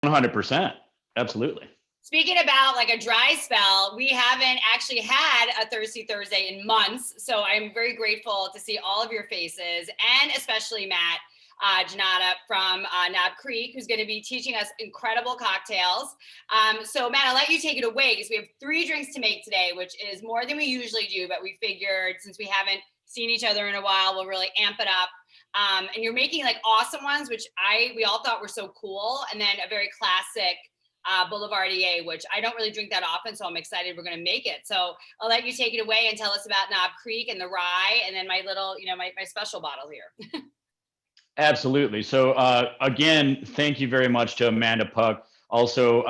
100%. Absolutely. Speaking about like a dry spell, we haven't actually had a Thirsty Thursday in months. So I'm very grateful to see all of your faces, and especially Matt Jannotta from Knob Creek, who's going to be teaching us incredible cocktails. So Matt, I'll let you take it away because we have 3 drinks to make today, which is more than we usually do, but we figured since we haven't seen each other in a while, we'll really amp it up. And you're making like awesome ones, which we all thought were so cool. And then a very classic Boulevardier, which I don't really drink that often, so I'm excited we're going to make it. So I'll let you take it away and tell us about Knob Creek and the rye, and then my little, my special bottle here. Absolutely. So again, thank you very much to Amanda Puck, also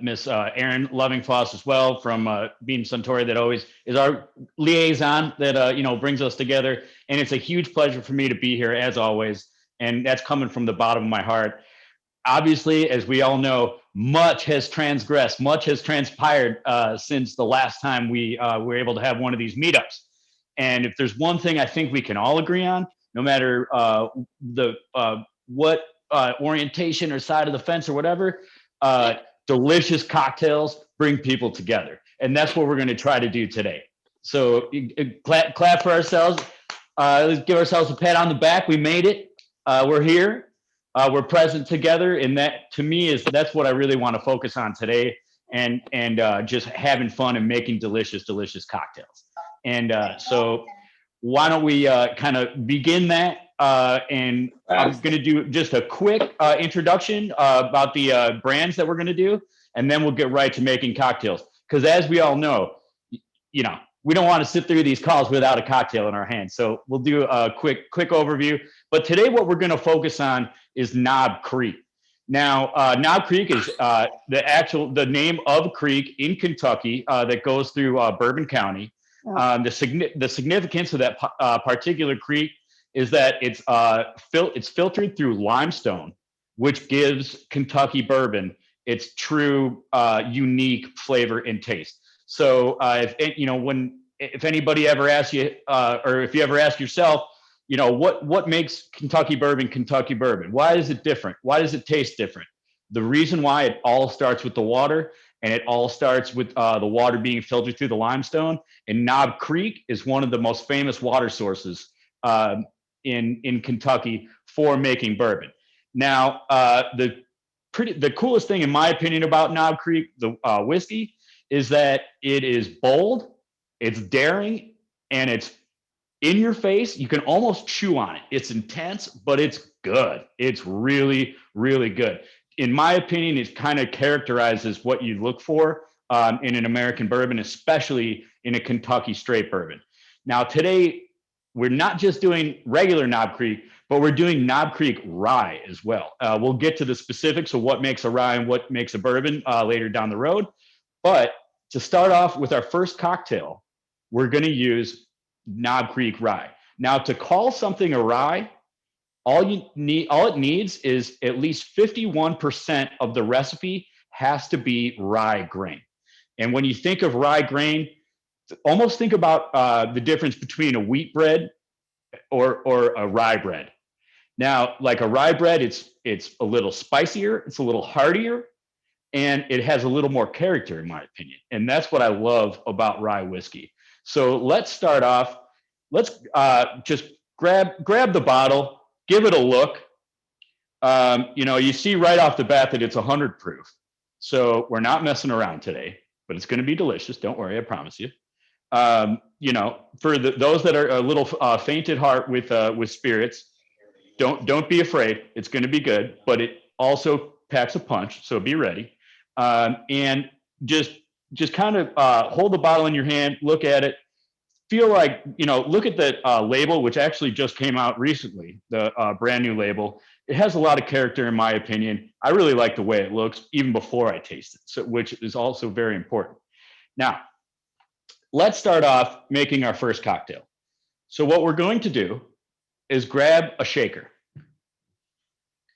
Miss Erin Lovingfoss as well from Beam Suntory, that always is our liaison that brings us together. And it's a huge pleasure for me to be here as always, and that's coming from the bottom of my heart. Obviously, as we all know, much has transgressed, much has transpired since the last time we were able to have one of these meetups. And if there's one thing I think we can all agree on, no matter what orientation or side of the fence or whatever, delicious cocktails bring people together. And that's what we're going to try to do today. So clap for ourselves. Let's give ourselves a pat on the back. We made it. We're here. We're present together. And that, to me, that's what I really want to focus on today. And just having fun and making delicious cocktails. And so why don't we kind of begin that? And I'm going to do just a quick introduction about the brands that we're going to do, and then we'll get right to making cocktails. Because as we all know, we don't want to sit through these calls without a cocktail in our hands. So we'll do a quick overview. But today what we're going to focus on is Knob Creek. Now, Knob Creek is the name of a creek in Kentucky that goes through Bourbon County. The significance of that particular creek is that it's filtered through limestone, which gives Kentucky bourbon its true unique flavor and taste. So if anybody ever asks you, or if you ever ask yourself, what makes Kentucky bourbon? Why is it different? Why does it taste different? The reason why, it all starts with the water, and it all starts with the water being filtered through the limestone. And Knob Creek is one of the most famous water sources in Kentucky for making bourbon. Now, the coolest thing, in my opinion, about Knob Creek, the whiskey, is that it is bold, it's daring, and it's in your face. You can almost chew on it. It's intense, but it's good. It's really, really good. In my opinion, it kind of characterizes what you look for in an American bourbon, especially in a Kentucky straight bourbon. Now, today, we're not just doing regular Knob Creek, but we're doing Knob Creek rye as well. We'll get to the specifics of what makes a rye and what makes a bourbon later down the road. But to start off with our first cocktail, we're going to use Knob Creek rye. Now, to call something a rye, all it needs is at least 51% of the recipe has to be rye grain. And when you think of rye grain, almost think about the difference between a wheat bread or a rye bread. Now, like a rye bread, it's a little spicier, it's a little heartier, and it has a little more character, in my opinion. And that's what I love about rye whiskey. So let's start off. Let's just grab the bottle, give it a look. You see right off the bat that it's 100 proof. So we're not messing around today, but it's going to be delicious. Don't worry, I promise you. For those that are a little faint at heart with spirits, don't be afraid. It's going to be good, but it also packs a punch. So be ready. And just kind of hold the bottle in your hand, look at it, feel like, look at the label, which actually just came out recently, the brand new label. It has a lot of character, in my opinion. I really like the way it looks even before I taste it, so, which is also very important. Now, let's start off making our first cocktail. So what we're going to do is grab a shaker.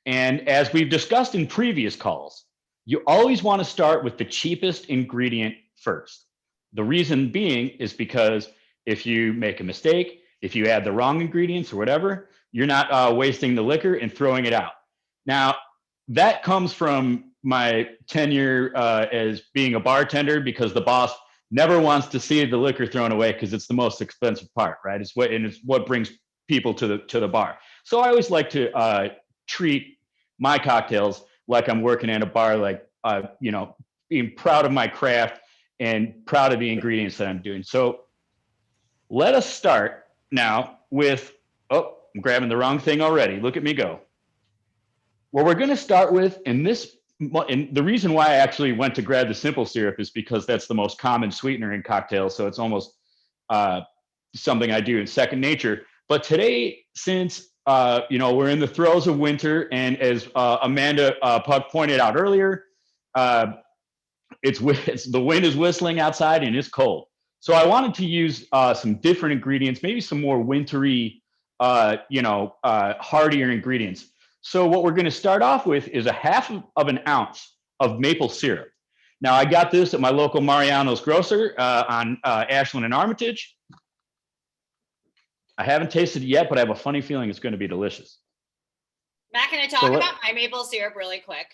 And as we've discussed in previous calls, you always want to start with the cheapest ingredient first. The reason being is because if you make a mistake, if you add the wrong ingredients or whatever, you're not wasting the liquor and throwing it out. Now, that comes from my tenure as being a bartender, because the boss never wants to see the liquor thrown away because it's the most expensive part, right? It's what brings people to the bar. So I always like to treat my cocktails like I'm working at a bar, like being proud of my craft and proud of the ingredients that I'm doing. So let us start now with, oh, I'm grabbing the wrong thing already. Look at me go. What we're going to start with and the reason why I actually went to grab the simple syrup is because that's the most common sweetener in cocktails. So it's almost something I do in second nature. But today, since we're in the throes of winter, and as Amanda Puck pointed out earlier, the wind is whistling outside and it's cold. So I wanted to use some different ingredients, maybe some more wintry, hardier ingredients. So what we're going to start off with is a half of an ounce of maple syrup. Now, I got this at my local Mariano's grocer on Ashland and Armitage. I haven't tasted it yet, but I have a funny feeling it's going to be delicious. Matt, can I talk about my maple syrup really quick?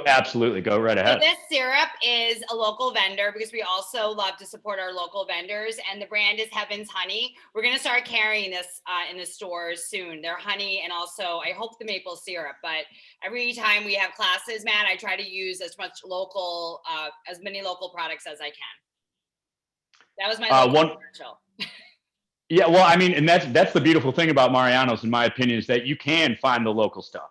Absolutely. Go right ahead. So this syrup is a local vendor, because we also love to support our local vendors, and the brand is Heaven's Honey. We're going to start carrying this in the stores soon. They're honey, and also I hope the maple syrup, but every time we have classes, Matt, I try to use as many local products as I can. That was my commercial. Yeah, well, I mean, and that's the beautiful thing about Mariano's, in my opinion, is that you can find the local stuff.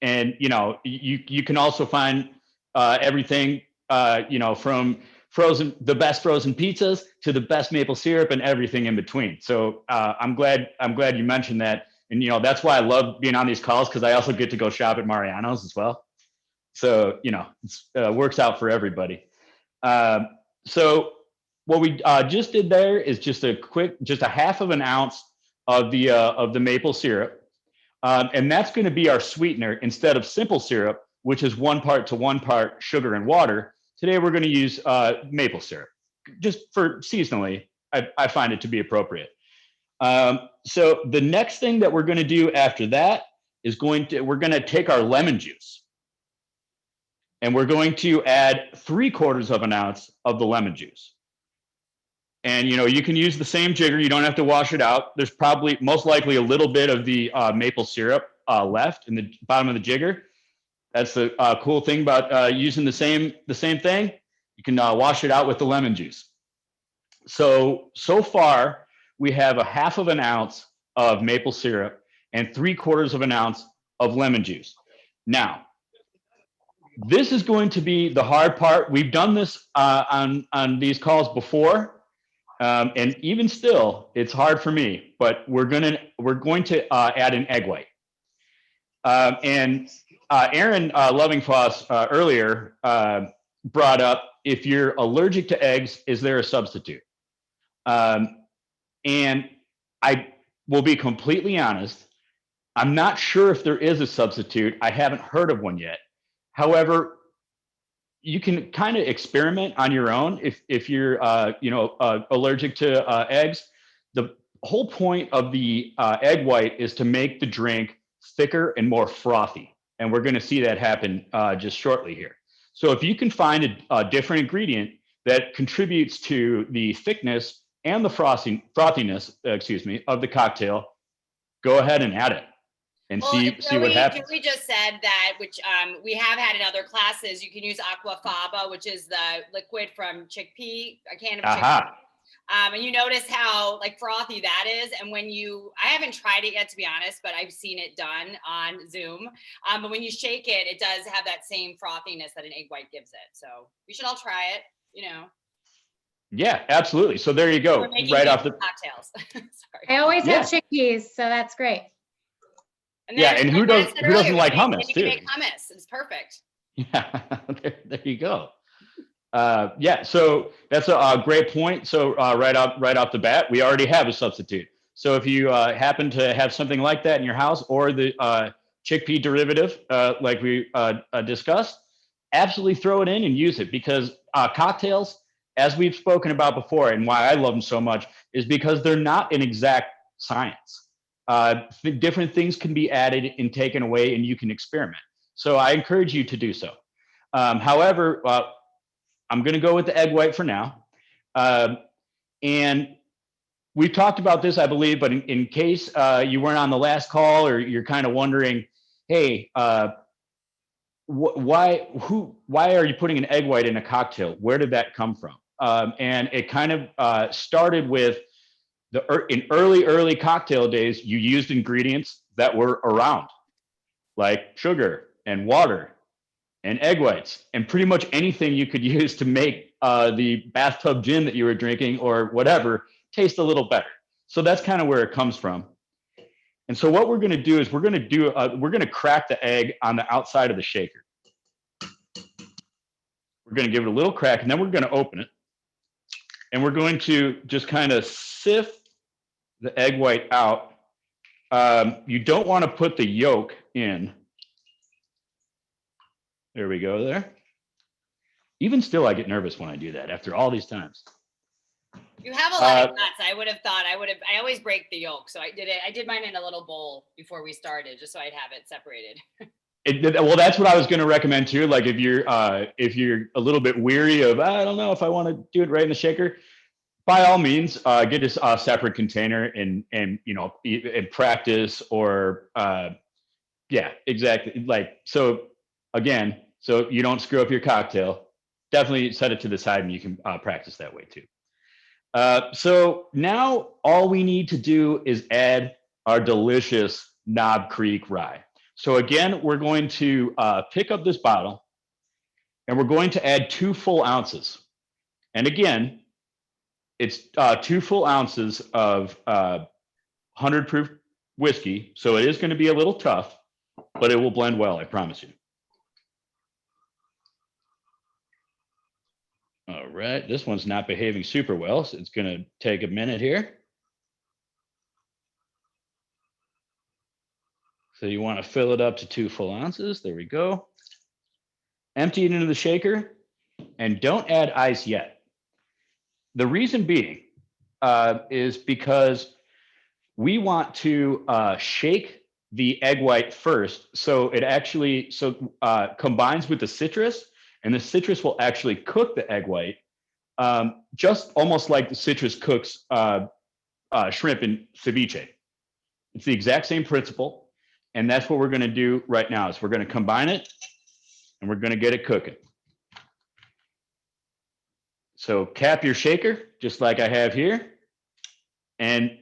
And, you can also find everything, from the best frozen pizzas to the best maple syrup and everything in between. So I'm glad you mentioned that. And, that's why I love being on these calls, because I also get to go shop at Mariano's as well. So, it works out for everybody. So what we just did there is just a half of an ounce of the maple syrup. And that's going to be our sweetener instead of simple syrup, which is 1 part to 1 part sugar and water. Today, we're going to use maple syrup, just for seasonally. I find it to be appropriate. So the next thing that we're going to do after that is we're going to take our lemon juice, and we're going to add 3/4 of an ounce of the lemon juice. And, you can use the same jigger. You don't have to wash it out. There's most likely a little bit of the maple syrup left in the bottom of the jigger. That's the cool thing about using the same thing. You can wash it out with the lemon juice. So far, we have a half of an ounce of maple syrup and 3/4 of an ounce of lemon juice. Now, this is going to be the hard part. We've done this on these calls before. And even still, it's hard for me, but we're going to add an egg white. And Aaron Lovingfoss earlier brought up, if you're allergic to eggs, is there a substitute? And I will be completely honest, I'm not sure if there is a substitute. I haven't heard of one yet. However, you can kind of experiment on your own if you're allergic to eggs. The whole point of the egg white is to make the drink thicker and more frothy, and we're going to see that happen just shortly here. So if you can find a different ingredient that contributes to the thickness and the frothiness, of the cocktail, go ahead and add it. And see what happens. Joey just said that, which we have had in other classes. You can use aquafaba, which is the liquid from chickpea, a can of chickpea. And you notice how frothy that is. And I haven't tried it yet, to be honest, but I've seen it done on Zoom. But when you shake it, it does have that same frothiness that an egg white gives it. So we should all try it, Yeah, absolutely. So there you go. Right off the cocktails. Sorry. I always have chickpeas, so that's great. And who doesn't like hummus too? Make hummus. It's perfect. Yeah, there you go. So that's a great point. So right off the bat, we already have a substitute. So if you happen to have something like that in your house, or the chickpea derivative, like we discussed, absolutely throw it in and use it, because cocktails, as we've spoken about before, and why I love them so much, is because they're not an exact science. Different things can be added and taken away, and you can experiment. So I encourage you to do so. However, I'm going to go with the egg white for now. And we've talked about this, I believe, but in case you weren't on the last call or you're kind of wondering, hey, why are you putting an egg white in a cocktail? Where did that come from? And it kind of started with in early cocktail days, you used ingredients that were around, like sugar and water and egg whites, and pretty much anything you could use to make the bathtub gin that you were drinking or whatever taste a little better. So that's kind of where it comes from. And so what we're going to do is we're going to crack the egg on the outside of the shaker. We're going to give it a little crack, and then we're going to open it. And we're going to just kind of sift the egg white out. You don't want to put the yolk in. There we go there. Even still, I get nervous when I do that after all these times. You have a lot of nuts. I always break the yolk. So I did mine in a little bowl before we started, just so I'd have it separated. Well, that's what I was going to recommend too. Like if you're a little bit weary of, I don't know if I want to do it right in the shaker, by all means, get a separate container and practice or yeah, exactly. Like, so again, so you don't screw up your cocktail, definitely set it to the side and you can practice that way too. So now all we need to do is add our delicious Knob Creek rye. So again, we're going to pick up this bottle and we're going to add 2 full ounces. And again, it's 2 full ounces of 100 proof whiskey. So it is going to be a little tough, but it will blend well, I promise you. All right, this one's not behaving super well, so it's going to take a minute here. So you want to fill it up to 2 full ounces. There we go. Empty it into the shaker and don't add ice yet. The reason being is because we want to shake the egg white first, so it actually combines with the citrus, and the citrus will actually cook the egg white, just almost like the citrus cooks shrimp in ceviche. It's the exact same principle. And that's what we're going to do right now is we're going to combine it and we're going to get it cooking. So cap your shaker, just like I have here. And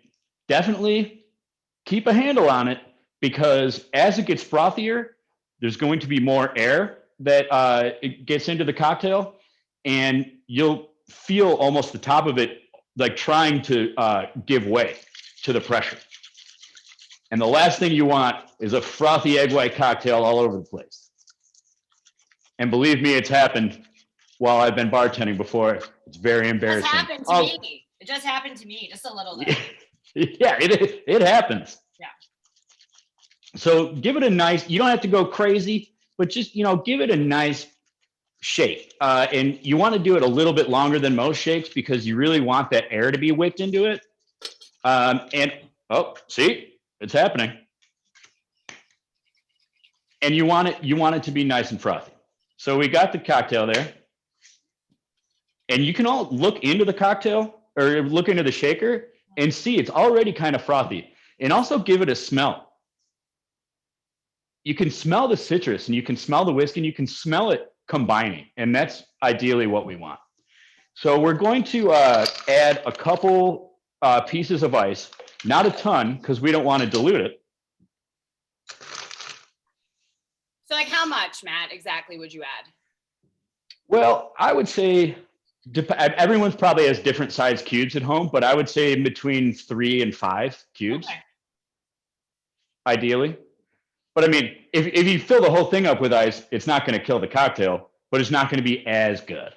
definitely keep a handle on it because as it gets frothier, there's going to be more air that it gets into the cocktail. And you'll feel almost the top of it like trying to give way to the pressure. And the last thing you want is a frothy egg white cocktail all over the place. And believe me, it's happened while I've been bartending before. It's very embarrassing. It happened to me. It just happened to me, just a little bit. Yeah, it happens. Yeah. So give it a nice, you don't have to go crazy, but just, give it a nice shake. And you want to do it a little bit longer than most shakes because you really want that air to be wicked into it. See? It's happening. And you want it to be nice and frothy. So we got the cocktail there. And you can all look into the cocktail or look into the shaker and see it's already kind of frothy. And also give it a smell. You can smell the citrus and you can smell the whiskey and you can smell it combining. And that's ideally what we want. So we're going to add a couple pieces of ice. Not a ton, because we don't want to dilute it. So like how much, Matt, exactly would you add? Well, I would say, everyone's probably has different size cubes at home, but I would say between 3 and 5 cubes, okay. Ideally. But I mean, if you fill the whole thing up with ice, it's not going to kill the cocktail, but it's not going to be as good.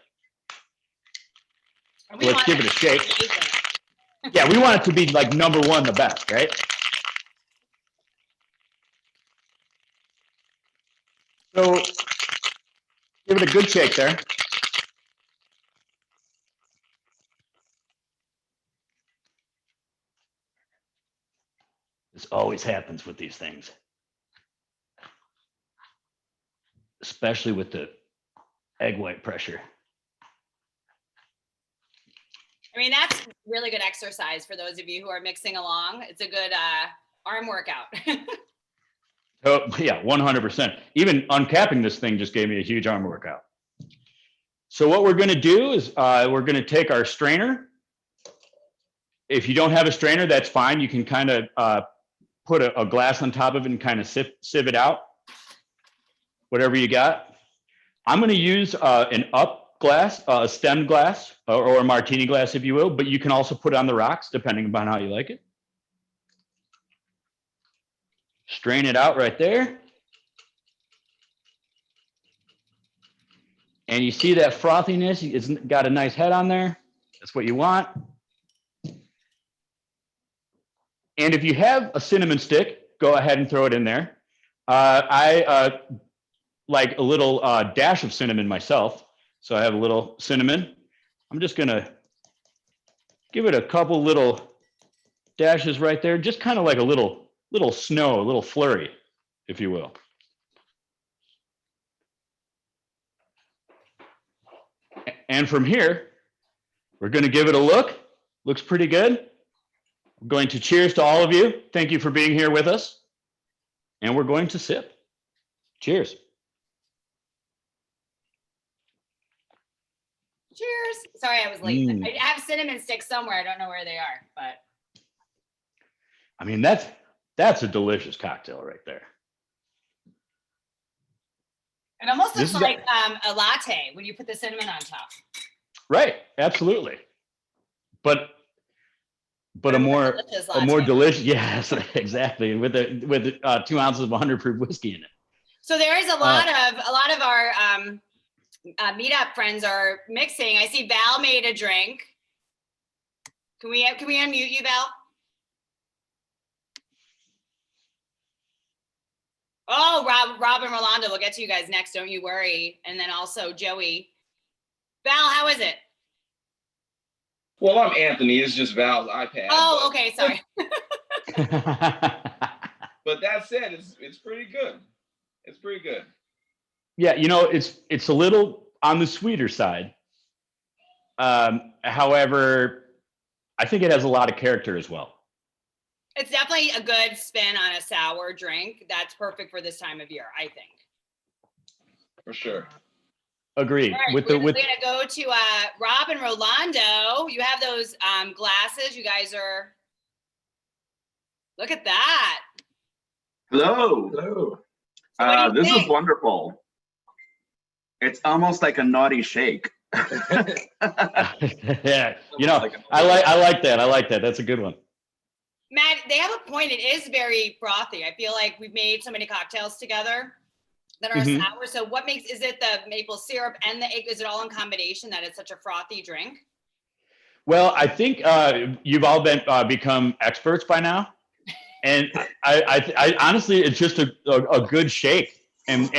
Let's give it a shake. Yeah, we want it to be like number 1, the best, right? So give it a good shake there. This always happens with these things, especially with the egg white pressure. I mean, that's really good exercise for those of you who are mixing along. It's a good arm workout. Oh, yeah, 100%. Even uncapping this thing just gave me a huge arm workout. So what we're going to do is we're going to take our strainer. If you don't have a strainer, that's fine. You can kind of put a glass on top of it and kind of sieve it out, whatever you got. I'm going to use an up glass, a stemmed glass, or a martini glass, if you will, but you can also put it on the rocks, depending upon how you like it. Strain it out right there. And you see that frothiness, it's got a nice head on there. That's what you want. And if you have a cinnamon stick, go ahead and throw it in there. I like a little dash of cinnamon myself. So I have a little cinnamon. I'm just gonna give it a couple little dashes right there, just kind of like a little snow, a little flurry, if you will. And from here, we're gonna give it a look. Looks pretty good. I'm going to cheers to all of you. Thank you for being here with us. And we're going to sip. Cheers. Cheers. Sorry, I was late. I have cinnamon sticks somewhere. I don't know where they are, but. I mean, that's a delicious cocktail right there. It almost looks like a latte when you put the cinnamon on top. Right, absolutely. But a more delicious, yes, exactly. With 2 ounces of 100 proof whiskey in it. So there is a lot of our meetup friends are mixing. I see Val made a drink. Can we unmute you, Val? Oh, Rob and Rolando, we'll get to you guys next. Don't you worry. And then also Joey. Val, how is it? Well, I'm Anthony. It's just Val's iPad. Oh, okay. Sorry. But that said, it's pretty good. It's pretty good. Yeah, you know, it's a little on the sweeter side. However, I think it has a lot of character as well. It's definitely a good spin on a sour drink. That's perfect for this time of year, I think. For sure. Agreed. Right, we're gonna go to Rob and Rolando. You have those glasses. You guys are. Look at that. Hello. Hello. So this is wonderful. It's almost like a naughty shake. Yeah, you know, I like that. I like that. That's a good one. Matt, they have a point. It is very frothy. I feel like we've made so many cocktails together that are sour. So what is it the maple syrup and the egg? Is it all in combination that it's such a frothy drink? Well, I think you've all become experts by now. And I honestly, it's just a good shake and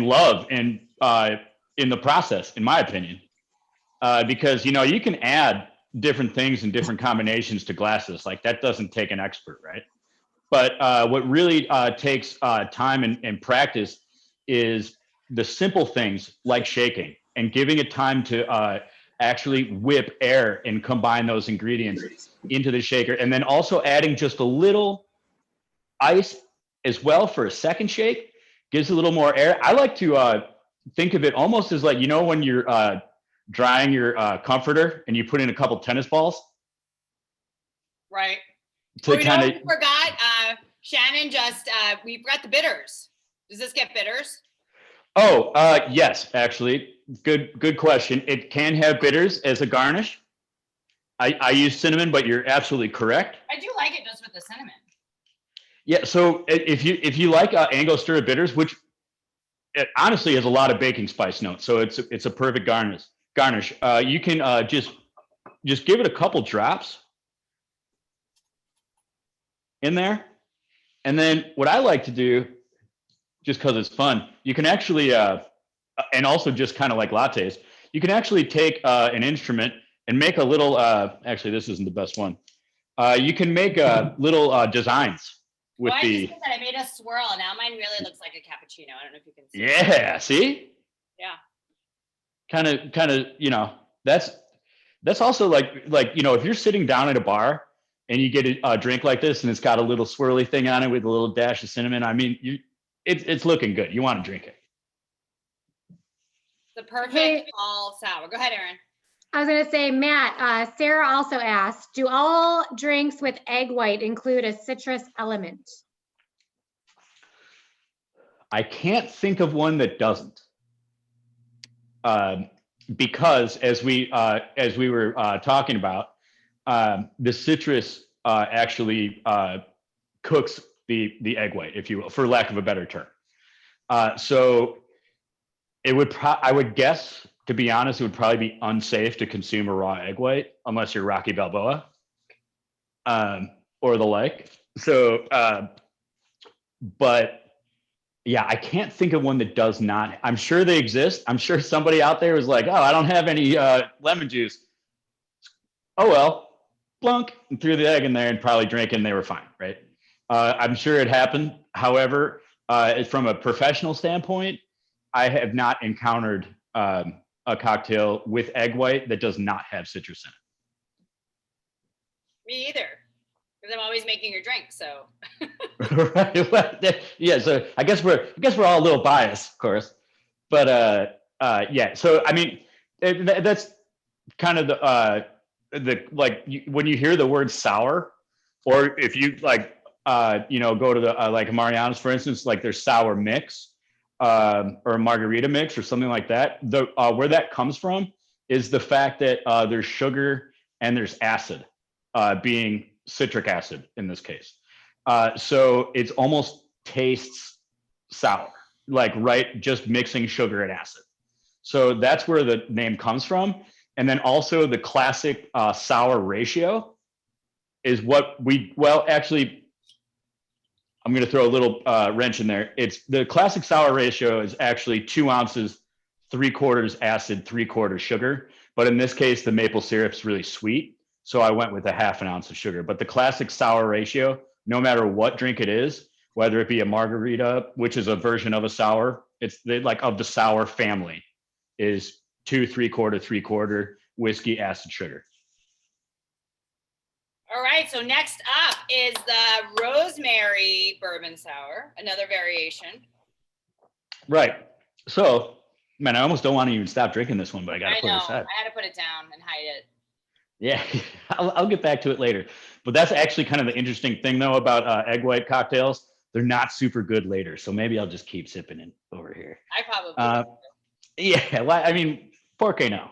love and in the process, in my opinion, because, you know, you can add different things and different combinations to glasses. Like that doesn't take an expert, right? But what really takes time and practice is the simple things like shaking and giving it time to actually whip air and combine those ingredients into the shaker. And then also adding just a little ice as well for a second shake gives a little more air. I like to think of it almost as like, you know, when you're drying your comforter and you put in a couple tennis balls. Right. To kind of forgot Shannon we forgot the bitters. Does this get bitters? Oh, yes, actually. Good question. It can have bitters as a garnish. I use cinnamon, but you're absolutely correct. I do like it just with the cinnamon. Yeah, so if you like Angostura bitters, which it honestly has a lot of baking spice notes, so it's a perfect garnish. You can just give it a couple drops in there. And then what I like to do, just because it's fun, you can actually, and also just kind of like lattes, you can actually take an instrument and make a little, actually this isn't the best one, You can make little designs with I the. just did that. I made a swirl. Now mine really looks like a cappuccino. I don't know if you can see. Yeah. See. Yeah. Kind of. That's also like if you're sitting down at a bar and you get a drink like this and it's got a little swirly thing on it with a little dash of cinnamon. I mean, it's looking good. You want to drink it. The perfect Hey. fall sour. Go ahead, Erin. I was going to say, Matt, Sarah also asked, do all drinks with egg white include a citrus element? I can't think of one that doesn't. Because as we were talking about, the citrus actually cooks the egg white, if you will, for lack of a better term. So it would I would guess, to be honest, it would probably be unsafe to consume a raw egg white unless you're Rocky Balboa or the like. So, but yeah, I can't think of one that does not. I'm sure they exist. I'm sure somebody out there was like, oh, I don't have any lemon juice. Oh, well, plunk, and threw the egg in there and probably drank it and they were fine, right? I'm sure it happened. However, from a professional standpoint, I have not encountered a cocktail with egg white that does not have citrus in Me either. Because I'm always making your drink. So. it. Right. Yeah. So I guess we're all a little biased, of course. But yeah. So I mean, that's kind of the like when you hear the word sour, or if you like go to the like Mariano's, for instance, like there's sour mix or a margarita mix or something like that. The where that comes from is the fact that there's sugar and there's acid, being citric acid in this case. So it's almost tastes sour, like just mixing sugar and acid. So that's where the name comes from. And then also the classic sour ratio is what actually, I'm going to throw a little wrench in there. It's the classic sour ratio is actually 2 ounces, 3/4 acid, 3/4 sugar. But in this case, the maple syrup's really sweet. So I went with a 1/2 ounce of sugar. But the classic sour ratio, no matter what drink it is, whether it be a margarita, which is a version of a sour, it's like of the sour family, is 2 3/4 3/4 whiskey, acid, sugar. All right. So next up is the Rosemary bourbon sour, another variation. Right. So, man, I almost don't want to even stop drinking this one, but I got to put it aside. I had to put it down and hide it. Yeah, I'll get back to it later. But that's actually kind of the interesting thing, though, about egg white cocktails. They're not super good later. So maybe I'll just keep sipping it over here. I probably Yeah, well, I mean, por qué no?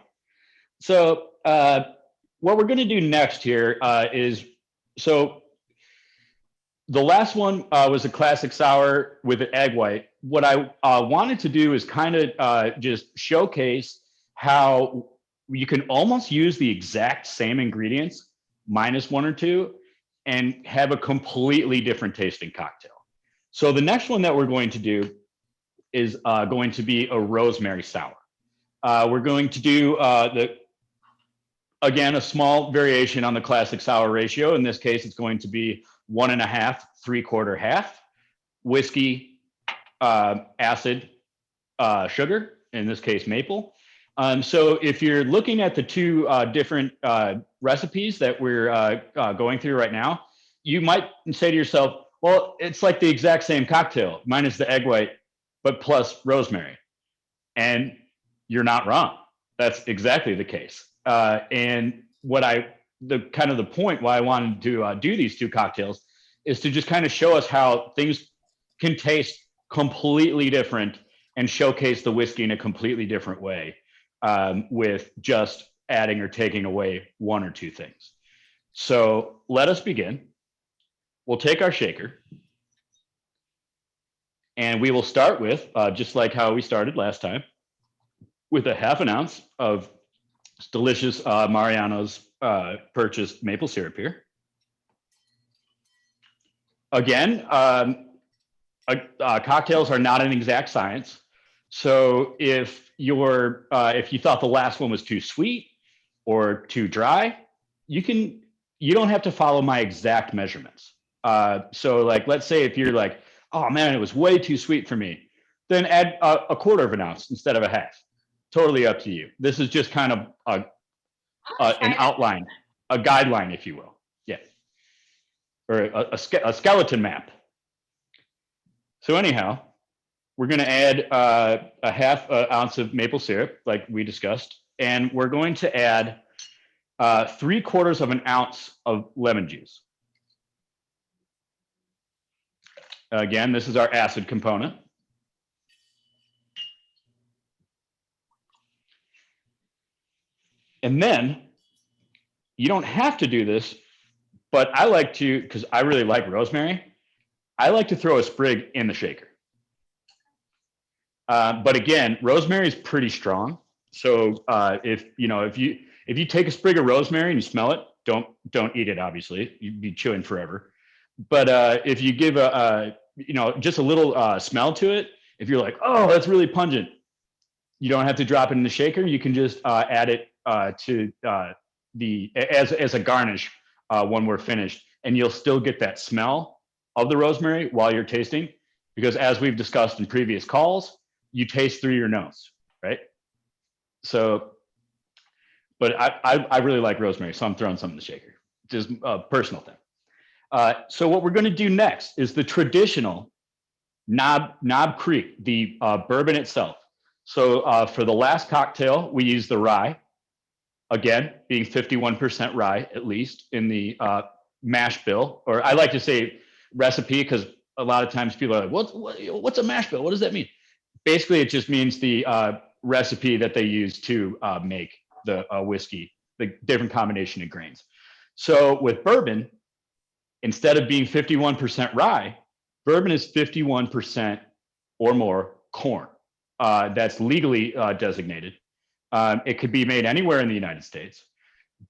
So what we're going to do next here is, so the last one was a classic sour with an egg white. What I wanted to do is kind of just showcase how you can almost use the exact same ingredients, minus 1 or 2, and have a completely different tasting cocktail. So the next one that we're going to do is going to be a rosemary sour. We're going to do again, a small variation on the classic sour ratio. In this case, it's going to be 1.5, 3/4 half whiskey, acid, sugar, in this case, maple. So if you're looking at the 2 different recipes that we're going through right now, you might say to yourself, well, it's like the exact same cocktail, minus the egg white, but plus rosemary. And you're not wrong. That's exactly the case. And the point why I wanted to do these 2 cocktails is to just kind of show us how things can taste completely different and showcase the whiskey in a completely different way, with just adding or taking away 1 or 2 things. So let us begin. We'll take our shaker and we will start with, just like how we started last time, with a 1/2 ounce of delicious Mariano's purchased maple syrup here. Again, cocktails are not an exact science. So if you thought the last one was too sweet or too dry, you can you don't have to follow my exact measurements. So like, let's say if you're like, oh man, it was way too sweet for me, then add a quarter of an ounce instead of a half. Totally up to you. This is just kind of an outline, a guideline, if you will. Yeah. Or a skeleton map. So anyhow, we're going to add a half ounce of maple syrup, like we discussed, and we're going to add 3/4 of an ounce of lemon juice. Again, this is our acid component. And then you don't have to do this, but I like to, because I really like rosemary, I like to throw a sprig in the shaker. But again, rosemary is pretty strong. So if you take a sprig of rosemary and you smell it, don't eat it, obviously. You'd be chewing forever. But if you give just a little smell to it, if you're like, oh, that's really pungent, you don't have to drop it in the shaker. You can just add it to as a garnish when we're finished, and you'll still get that smell of the rosemary while you're tasting, because as we've discussed in previous calls, you taste through your nose, right? So, but I really like rosemary, so I'm throwing some in the shaker. Just a personal thing. So what we're going to do next is the traditional Knob Creek, the bourbon itself. So for the last cocktail, we use the rye, again, being 51% rye, at least in the mash bill, or I like to say recipe, because a lot of times people are like, what's a mash bill? What does that mean? Basically, it just means the recipe that they use to make the whiskey, the different combination of grains. So with bourbon, instead of being 51% rye, bourbon is 51% or more corn. That's legally designated. It could be made anywhere in the United States,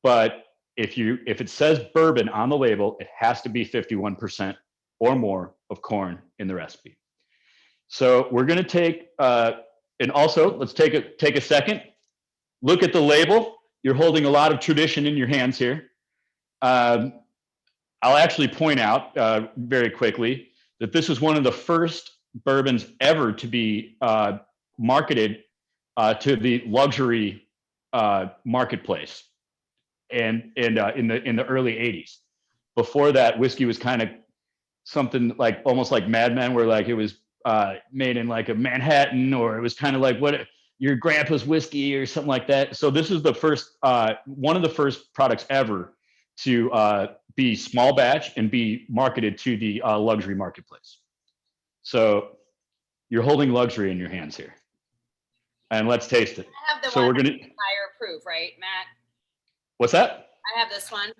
but if it says bourbon on the label, it has to be 51% or more of corn in the recipe. So we're going to take, and also let's take a second, look at the label. You're holding a lot of tradition in your hands here. I'll actually point out very quickly that this is one of the first bourbons ever to be marketed to the luxury marketplace, and in the early 80s. Before that, whiskey was kind of something like almost like Mad Men, where like it was made in like a Manhattan, or it was kind of like what your grandpa's whiskey or something like that. So this is the first one of the first products ever to be small batch and be marketed to the luxury marketplace. So you're holding luxury in your hands here, and let's taste it. I have the so one we're gonna higher proof, right, Matt? What's that? I have this one.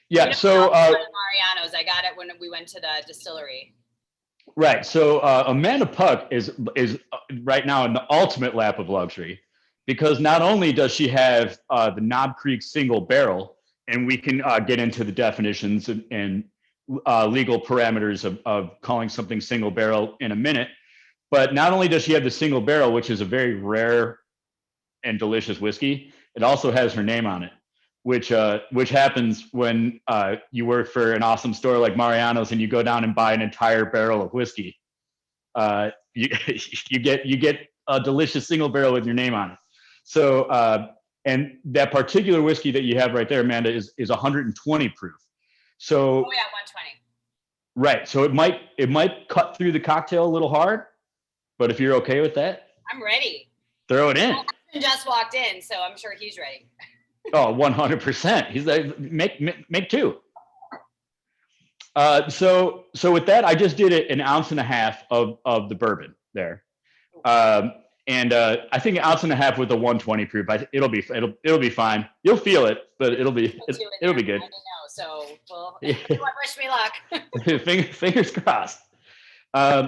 Yeah. So Mariano's. I got it when we went to the distillery. Right. So Amanda Puck is right now in the ultimate lap of luxury, because not only does she have the Knob Creek single barrel, and we can get into the definitions and legal parameters of calling something single barrel in a minute, but not only does she have the single barrel, which is a very rare and delicious whiskey, it also has her name on it, which happens when you work for an awesome store like Mariano's and you go down and buy an entire barrel of whiskey. You get a delicious single barrel with your name on it. So and that particular whiskey that you have right there, Amanda, is 120 proof. So 120. Right. So it might cut through the cocktail a little hard, but if you're okay with that, I'm ready. Throw it in. My husband just walked in, so I'm sure he's ready. Oh, 100%. He's like, make two. So with that, I just did an ounce and a half of the bourbon there. And I think an ounce and a half with the 120 proof. It'll be fine. You'll feel it, but it'll be good. I know, so well, wish me luck. Fingers crossed.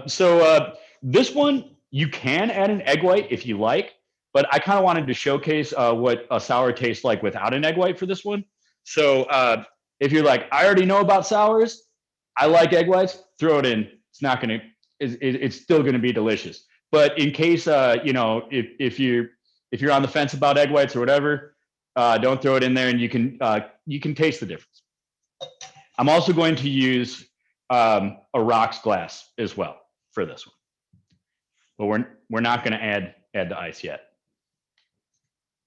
So this one, you can add an egg white if you like, but I kind of wanted to showcase what a sour tastes like without an egg white for this one. So if you're like, I already know about sours, I like egg whites, throw it in. It's still gonna be delicious. But in case if you're on the fence about egg whites or whatever, don't throw it in there, and you can taste the difference. I'm also going to use a rocks glass as well for this one, but we're not going to add the ice yet.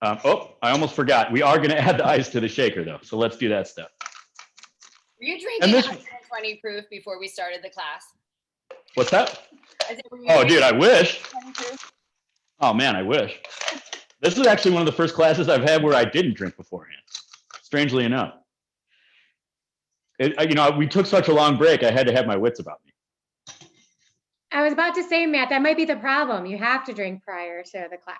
Oh, I almost forgot. We are going to add the ice to the shaker though, so let's do that step. Were you drinking 120 proof before we started the class? What's that? Were you Oh, dude, I wish. 120 proof? Oh man, I wish. This is actually one of the first classes I've had where I didn't drink beforehand. Strangely enough, we took such a long break. I had to have my wits about me. I was about to say, Matt, that might be the problem. You have to drink prior to the class.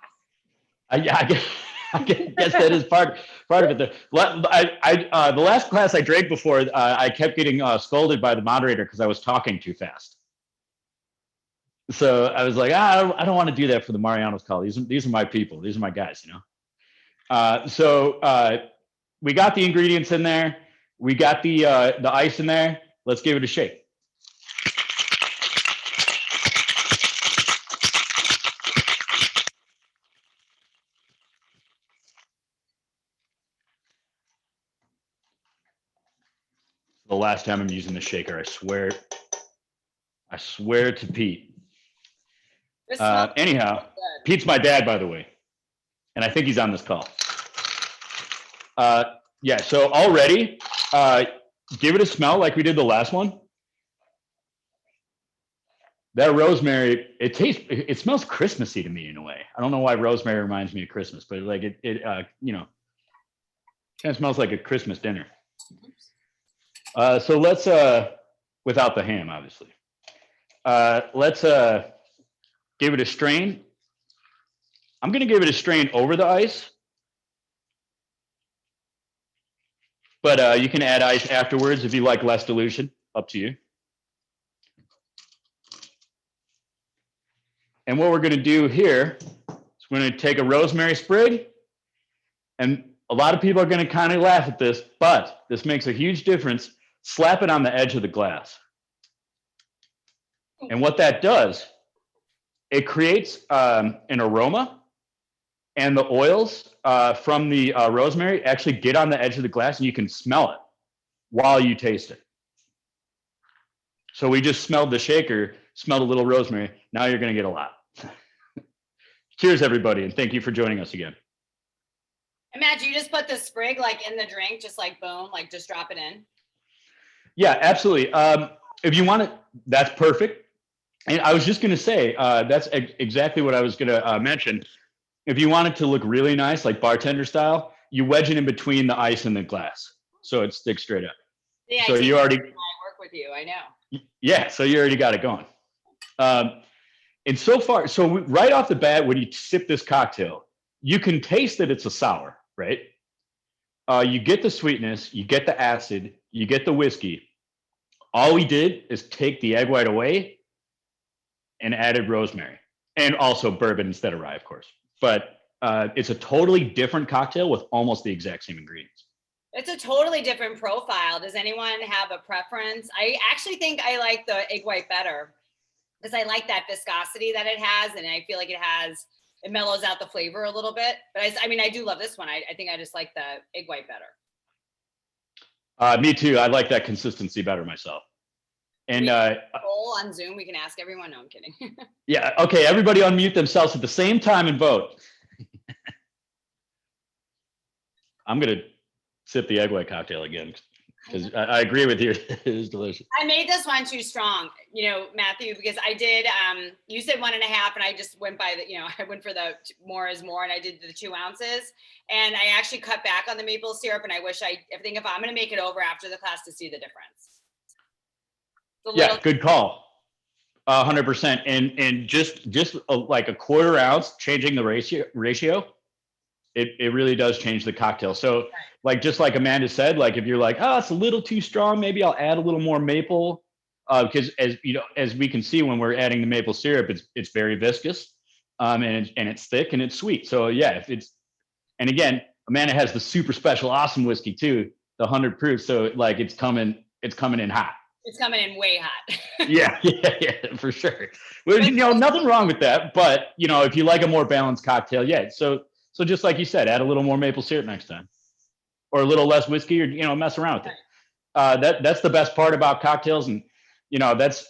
I guess that is part of it. The last class I drank before, I kept getting scolded by the moderator because I was talking too fast. So I was like, I don't want to do that for the Mariano's call. These are my people. These are my guys, So we got the ingredients in there. We got the ice in there. Let's give it a shake. The last time I'm using the shaker, I swear to Pete. Anyhow, Pete's my dad, by the way, and I think he's on this call. Yeah, so already, give it a smell like we did the last one. That rosemary, it smells Christmassy to me in a way. I don't know why rosemary reminds me of Christmas, but like it kind of smells like a Christmas dinner. So let's, without the ham, obviously. Let's give it a strain. I'm going to give it a strain over the ice. But you can add ice afterwards if you like less dilution, up to you. And what we're going to do here is we're going to take a rosemary sprig, and a lot of people are going to kind of laugh at this, but this makes a huge difference. Slap it on the edge of the glass. And what that does, it creates an aroma, and the oils from the rosemary actually get on the edge of the glass, and you can smell it while you taste it. So we just smelled the shaker, smelled a little rosemary. Now you're going to get a lot. Cheers, everybody, and thank you for joining us again. And Matt, you just put the sprig like in the drink, just like boom, like just drop it in? Yeah, absolutely. If you want it, that's perfect. And I was just going to say, that's exactly what I was going to mention. If you want it to look really nice, like bartender style, you wedge it in between the ice and the glass, so it sticks straight up. Yeah, so you already. I work with you, I know. Yeah, so you already got it going. And so far, right off the bat, when you sip this cocktail, you can taste that it's a sour, right? You get the sweetness, you get the acid, you get the whiskey. All we did is take the egg white away and added rosemary, and also bourbon instead of rye, of course. But it's a totally different cocktail with almost the exact same ingredients. It's a totally different profile. Does anyone have a preference? I actually think I like the egg white better because I like that viscosity that it has, and I feel like it mellows out the flavor a little bit. But I do love this one. I think I just like the egg white better. Me too. I like that consistency better myself. And poll on Zoom, we can ask everyone. No, I'm kidding. Yeah. Okay. Everybody unmute themselves at the same time and vote. I'm going to sip the egg white cocktail again because I agree with you. It is delicious. I made this one too strong, Matthew, because I did, you said 1.5 and I just went by I went for the more is more and I did the 2 ounces and I actually cut back on the maple syrup. And I think if I'm going to make it over after the class to see the difference. Yeah, good call. 100%. And just like a 1/4 ounce, changing the ratio, it really does change the cocktail. So like, just like Amanda said, like if you're like, oh, it's a little too strong, maybe I'll add a little more maple. Because as we can see when we're adding the maple syrup, it's very viscous, and it's thick and it's sweet. So yeah, and again, Amanda has the super special awesome whiskey too, the 100 proof. So like it's coming in hot. It's coming in way hot. yeah, for sure. Well, nothing wrong with that. But if you like a more balanced cocktail, yeah. So just like you said, add a little more maple syrup next time, or a little less whiskey, or mess around with it. That's the best part about cocktails. And, that's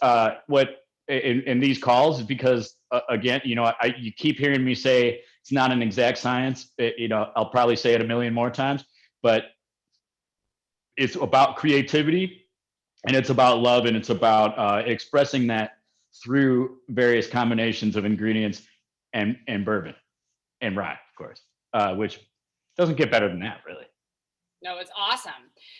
what in these calls is because, again, you keep hearing me say it's not an exact science. I'll probably say it a million more times, but it's about creativity and it's about love and it's about expressing that through various combinations of ingredients and bourbon and rye, of course, which doesn't get better than that, really. No, it's awesome.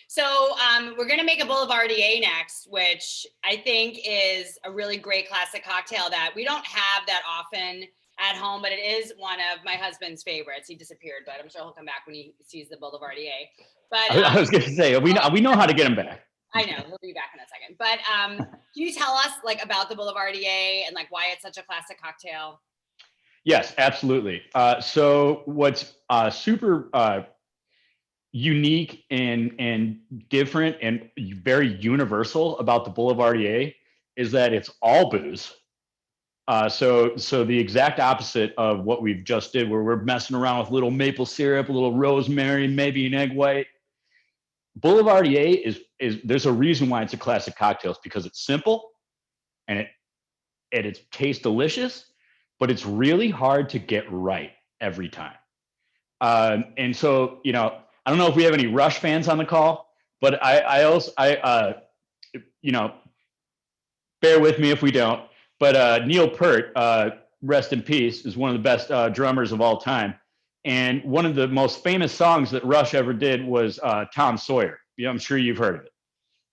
So we're going to make a Boulevardier next, which I think is a really great classic cocktail that we don't have that often at home, but it is one of my husband's favorites. He disappeared, but I'm sure he'll come back when he sees the Boulevardier. But I was going to say, we know how to get him back. I know, he'll be back in a second. But can you tell us about the Boulevardier and why it's such a classic cocktail? Yes, absolutely. So what's super unique and different and very universal about the Boulevardier is that it's all booze. So the exact opposite of what we've just did, where we're messing around with little maple syrup, a little rosemary, maybe an egg white. Boulevardier is there's a reason why it's a classic cocktail. It's because it's simple and it tastes delicious, but it's really hard to get right every time. And so, I don't know if we have any Rush fans on the call, but I also, bear with me if we don't, but Neil Peart, rest in peace, is one of the best drummers of all time. And one of the most famous songs that Rush ever did was Tom Sawyer. I'm sure you've heard of it.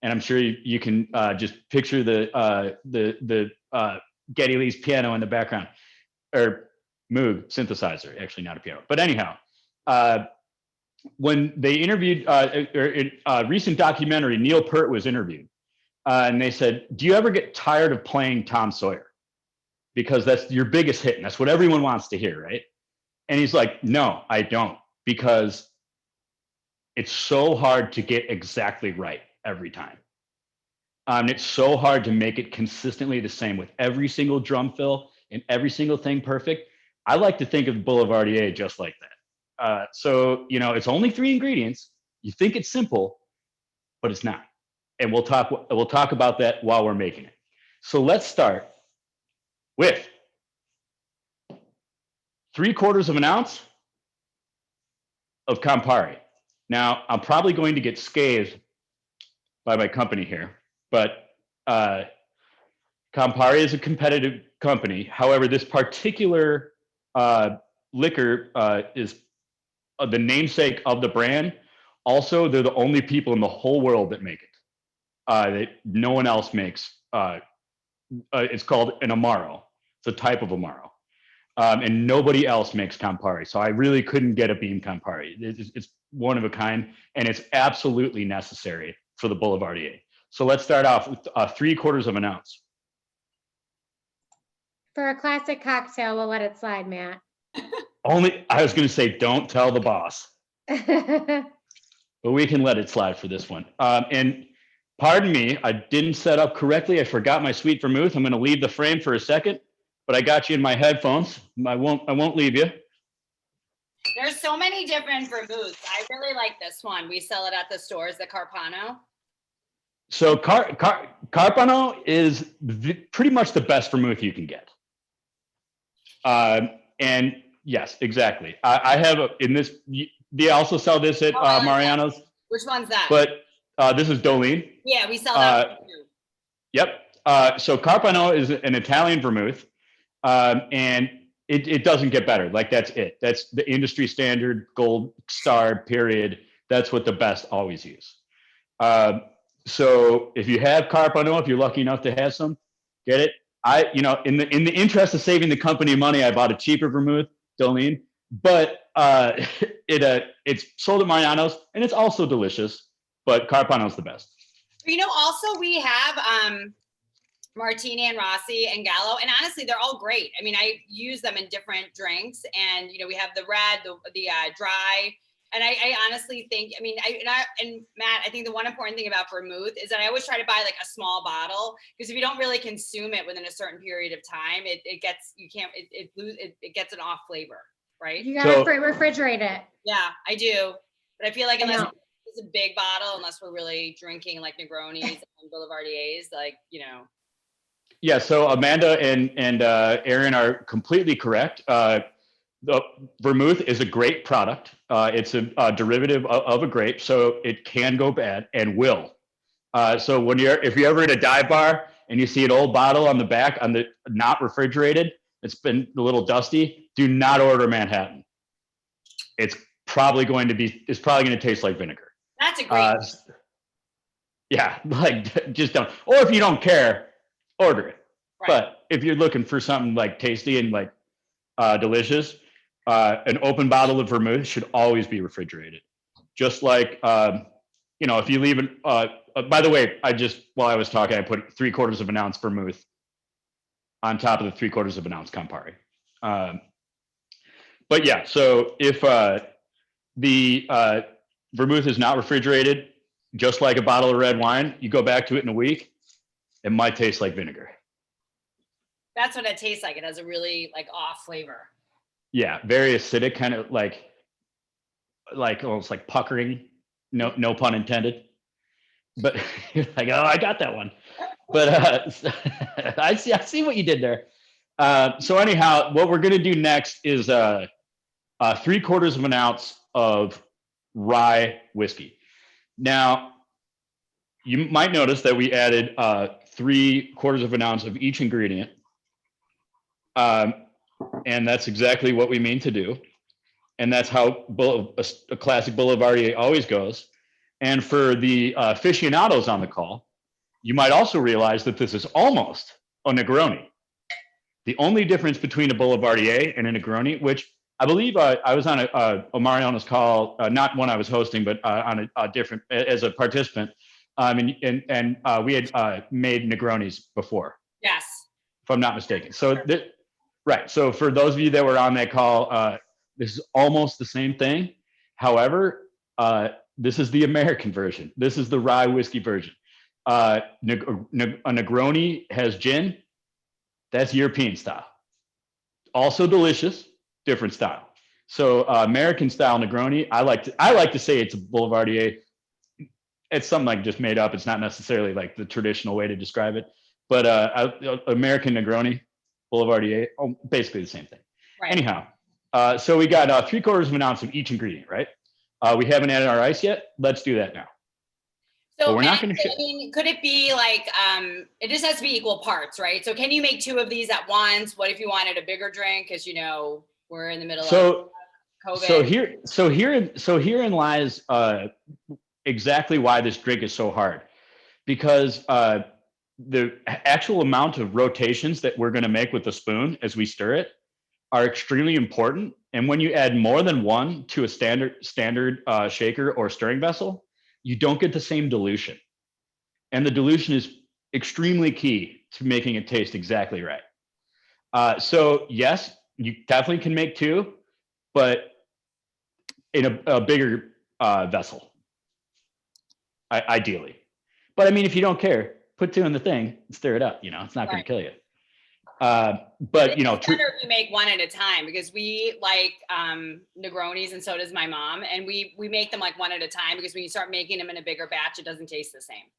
And I'm sure you can just picture the Geddy Lee's piano in the background, or Moog synthesizer, actually not a piano. But anyhow, when they interviewed, in a recent documentary, Neil Peart was interviewed, and they said, "Do you ever get tired of playing Tom Sawyer? Because that's your biggest hit, and that's what everyone wants to hear, right?" And he's like, "No, I don't, because it's so hard to get exactly right every time. It's so hard to make it consistently the same with every single drum fill and every single thing perfect. I like to think of Boulevardier just like that. So it's only 3 ingredients. You think it's simple, but it's not. And we'll talk about that while we're making it. So let's start with 3/4 of an ounce of Campari. Now, I'm probably going to get scathed by my company here, but Campari is a competitive company. However, this particular liquor is the namesake of the brand. Also, they're the only people in the whole world that make it. No one else makes. It's called an Amaro. It's a type of Amaro. And nobody else makes Campari. So I really couldn't get a bean Campari. It's one of a kind, and it's absolutely necessary for the Boulevardier. So let's start off with 3/4 of an ounce. For a classic cocktail, we'll let it slide, Matt. I was going to say, don't tell the boss, but we can let it slide for this one. And pardon me, I didn't set up correctly. I forgot my sweet vermouth. I'm going to leave the frame for a second, but I got you in my headphones. I won't leave you. There's so many different vermouths. I really like this one. We sell it at the stores, the Carpano. So Carpano is pretty much the best vermouth you can get. And yes, exactly. I have in this. They also sell this at Mariano's. That. Which one's that? But this is Dolene. Yeah, we sell that too. Yep. So Carpano is an Italian vermouth, and it doesn't get better. That's it. That's the industry standard, gold star, period. That's what the best always use. So if you have Carpano, if you're lucky enough to have some, get it. In the interest of saving the company money, I bought a cheaper vermouth, Dolene, but it's sold at Mariano's and it's also delicious, but Carpano's the best. Also we have Martini and Rossi and Gallo, and honestly, they're all great. I mean, I use them in different drinks, and we have the red, the dry. And I honestly think, and Matt, I think the one important thing about vermouth is that I always try to buy a small bottle, because if you don't really consume it within a certain period of time, it gets an off flavor, right? You gotta refrigerate it. Yeah, I do. But I feel like unless just a big bottle unless we're really drinking like Negronis and Boulevardiers, like, you know. Yeah, so Amanda and Aaron are completely correct. The vermouth is a great product. It's a derivative of a grape, so it can go bad and will. So if you're ever at a dive bar and you see an old bottle on the back on the not refrigerated, it's been a little dusty, do not order Manhattan. It's probably going to taste like vinegar. That's a great. Yeah, like just don't. Or if you don't care, order it. Right. But if you're looking for something like tasty and like delicious, an open bottle of vermouth should always be refrigerated. Just like if you leave it. By the way, while I was talking, I put 3/4 of an ounce vermouth on top of the 3/4 of an ounce Campari. But yeah, so if the vermouth is not refrigerated, just like a bottle of red wine, you go back to it in a week, it might taste like vinegar. That's what it tastes like. It has a really like off flavor. Yeah, very acidic, kind of like almost like puckering. No pun intended. But you're like, oh, I got that one. But I see what you did there. So anyhow, what we're gonna do next is 3/4 of an ounce of rye whiskey. Now, you might notice that we added 3/4 of an ounce of each ingredient. And that's exactly what we mean to do. And that's how a classic Boulevardier always goes. And for the aficionados on the call, you might also realize that this is almost a Negroni. The only difference between a Boulevardier and a Negroni, which I believe I was on a Mariano's call, not one I was hosting, but on a different, as a participant. And we had made Negronis before. Yes. If I'm not mistaken. So, right. So for those of you that were on that call, this is almost the same thing. However, this is the American version. This is the rye whiskey version. A Negroni has gin. That's European style. Also delicious, different style. So American style Negroni, I like to say it's a Boulevardier. It's something I just made up. It's not necessarily like the traditional way to describe it. But American Negroni, Boulevardier, basically the same thing. Right. Anyhow, so we got 3/4 of an ounce of each ingredient, right? We haven't added our ice yet. Let's do that now. So but we're not going to. I mean, could it be like it just has to be equal parts, right? So can you make 2 of these at once? What if you wanted a bigger drink? Because we're in the middle of COVID. So herein lies exactly why this drink is so hard, because the actual amount of rotations that we're going to make with the spoon as we stir it are extremely important. And when you add more than one to a standard shaker or stirring vessel, you don't get the same dilution. And the dilution is extremely key to making it taste exactly right. So yes, you definitely can make 2, but in a bigger vessel, ideally. But I mean, if you don't care, put 2 in the thing and stir it up. It's not going to kill you. But it's better if you make 1 at a time, because we like Negronis, and so does my mom, and we make them like 1 at a time, because when you start making them in a bigger batch, it doesn't taste the same.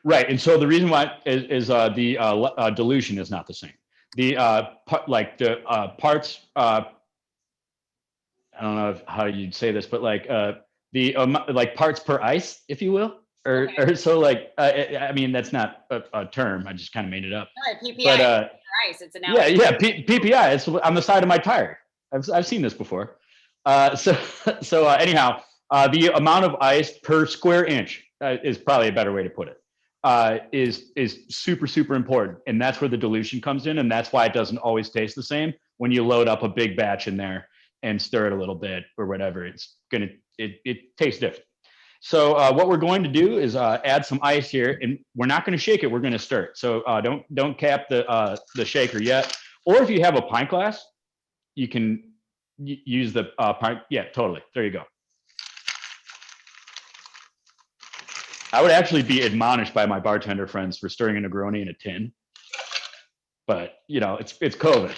Right, and so the reason why is the dilution is not the same. The parts. I don't know how you'd say this, but like the parts per ice, if you will. Or so like I mean, that's not a term. I just kind of made it up. Right, PPI. But ice. It's an hour. Yeah, PPI. It's on the side of my tire. I've seen this before. So anyhow, the amount of ice per square inch is probably a better way to put it. Is super important, and that's where the dilution comes in, and that's why it doesn't always taste the same when you load up a big batch in there and stir it a little bit or whatever. It tastes different. So what we're going to do is add some ice here, and we're not going to shake it. We're going to stir it. So don't cap the shaker yet. Or if you have a pint glass, you can use the pint. Yeah, totally. There you go. I would actually be admonished by my bartender friends for stirring a Negroni in a tin. But it's COVID.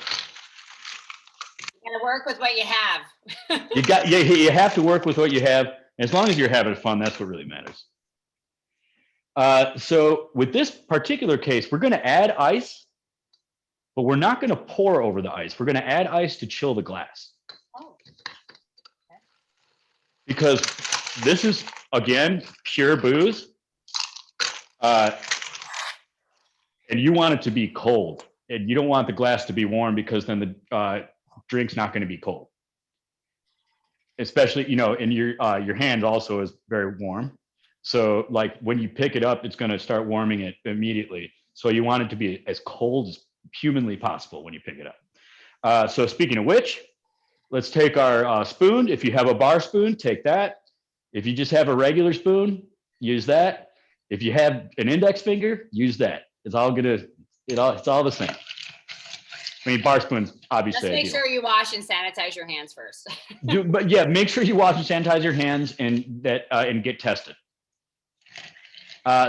You gotta work with what you have. You have to work with what you have. As long as you're having fun, that's what really matters. So with this particular case, we're going to add ice, but we're not going to pour over the ice. We're going to add ice to chill the glass. Oh. Okay. Because this is, again, pure booze. And you want it to be cold. And you don't want the glass to be warm because then the drink's not going to be cold. Especially, and your hand also is very warm. So like when you pick it up, it's going to start warming it immediately. So you want it to be as cold as humanly possible when you pick it up. So speaking of which, let's take our spoon. If you have a bar spoon, take that. If you just have a regular spoon, use that. If you have an index finger, use that. It's all the same. I mean, bar spoons, obviously. Just make sure you wash and sanitize your hands first. But yeah, make sure you wash and sanitize your hands and get tested.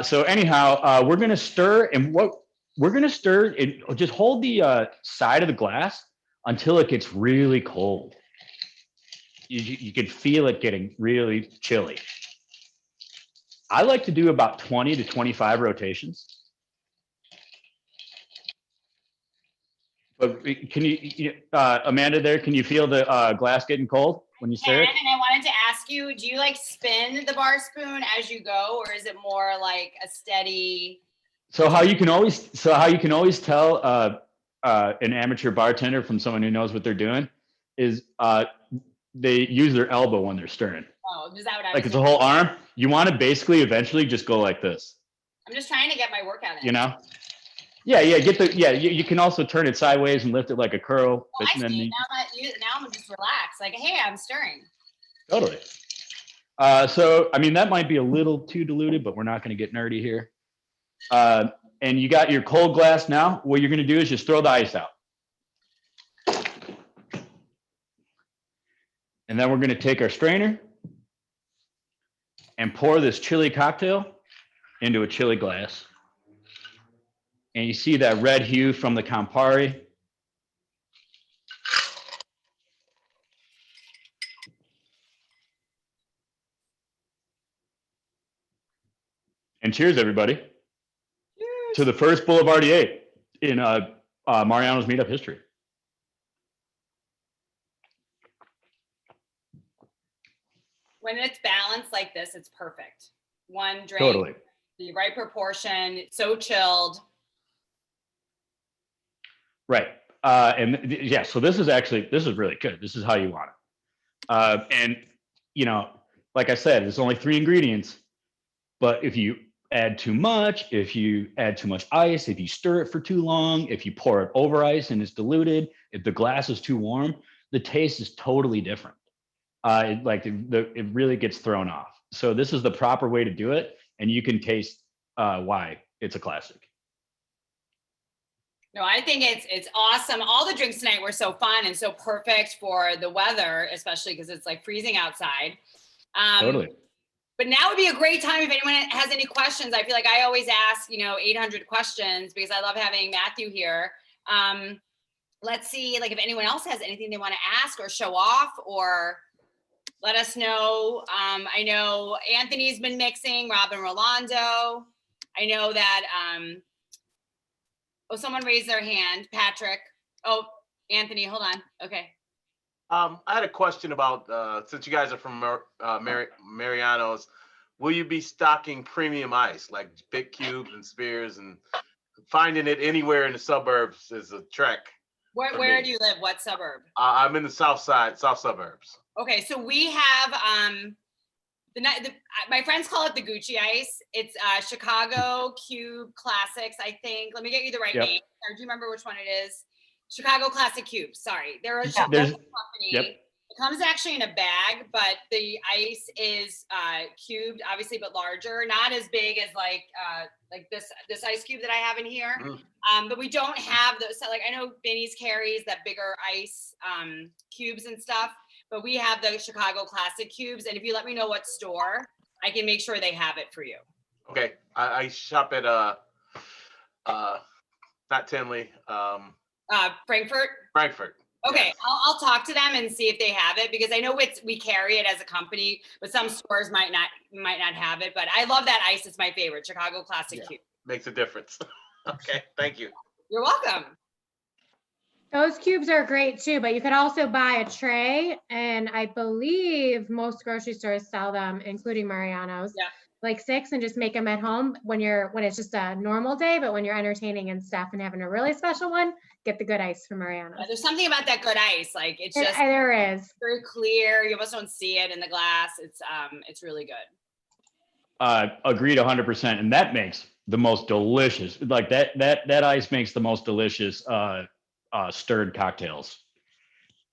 So anyhow, we're going to stir, and what we're going to stir, and just hold the side of the glass until it gets really cold. You can feel it getting really chilly. I like to do about 20 to 25 rotations. But can you, Amanda, there, can you feel the glass getting cold when you stir it? And I wanted to ask you, do you like spin the bar spoon as you go, or is it more like a steady? So how you can always tell an amateur bartender from someone who knows what they're doing is they use their elbow when they're stirring. Oh, is that what I was like it's a whole arm? You want to basically eventually just go like this. I'm just trying to get my workout in. You know? Yeah. You can also turn it sideways and lift it like a curl. Oh, I see. Now I'm just relaxed. Like, hey, I'm stirring. Totally. So, I mean, that might be a little too diluted, but we're not going to get nerdy here. And you got your cold glass now. What you're going to do is just throw the ice out. And then we're going to take our strainer and pour this chili cocktail into a chili glass. And you see that red hue from the Campari. And cheers, everybody. Cheers. To the first Boulevardier in Mariano's Meetup history. When it's balanced like this, it's perfect. One drink, totally. The right proportion, so chilled. Right. Yeah, so this is really good. This is how you want it. And, like I said, there's only 3 ingredients, but if you add too much, if you add too much ice, if you stir it for too long, if you pour it over ice and it's diluted, if the glass is too warm, the taste is totally different. It really gets thrown off. So this is the proper way to do it, and you can taste why it's a classic. No, I think it's awesome. All the drinks tonight were so fun and so perfect for the weather, especially because it's like freezing outside. Totally. But now would be a great time if anyone has any questions. I feel like I always ask, 800 questions because I love having Matthew here. Let's see, like if anyone else has anything they want to ask or show off, or let us know. I know Anthony's been mixing, Robin Rolando. I know that, someone raised their hand, Patrick. Oh, Anthony, hold on. Okay. I had a question about, since you guys are from Mariano's, will you be stocking premium ice, like big cubes and spears, and finding it anywhere in the suburbs is a trek? Where do you live? What suburb? I'm in the south suburbs. Okay, so we have, my friends call it the Gucci ice. It's Chicago Cube Classics, I think. Let me get you the right name. Or do you remember which one it is? Chicago Classic Cubes. Sorry, they're a local company. Yep. It comes actually in a bag, but the ice is cubed, obviously, but larger. Not as big as like this ice cube that I have in here. But we don't have those. So like I know Benny's carries that bigger ice cubes and stuff. But we have the Chicago Classic cubes, and if you let me know what store, I can make sure they have it for you. Okay, I shop at not Tinley. Frankfurt. Frankfurt. Okay, I'll talk to them and see if they have it, because I know we carry it as a company, but some stores might not have it. But I love that ice. It's my favorite, Chicago Classic Yeah. Cube. Makes a difference. Okay, thank you. You're welcome. Those cubes are great too, but you could also buy a tray, and I believe most grocery stores sell them, including Mariano's. Yeah. Like 6, and just make them at home when it's just a normal day, but when you're entertaining and stuff and having a really special one, get the good ice from Mariano's. Yeah, there's something about that good ice. Like it's just There is. very clear. You almost don't see it in the glass. It's really good. Agreed 100%. And that makes the most delicious, like that ice makes the most delicious stirred cocktails.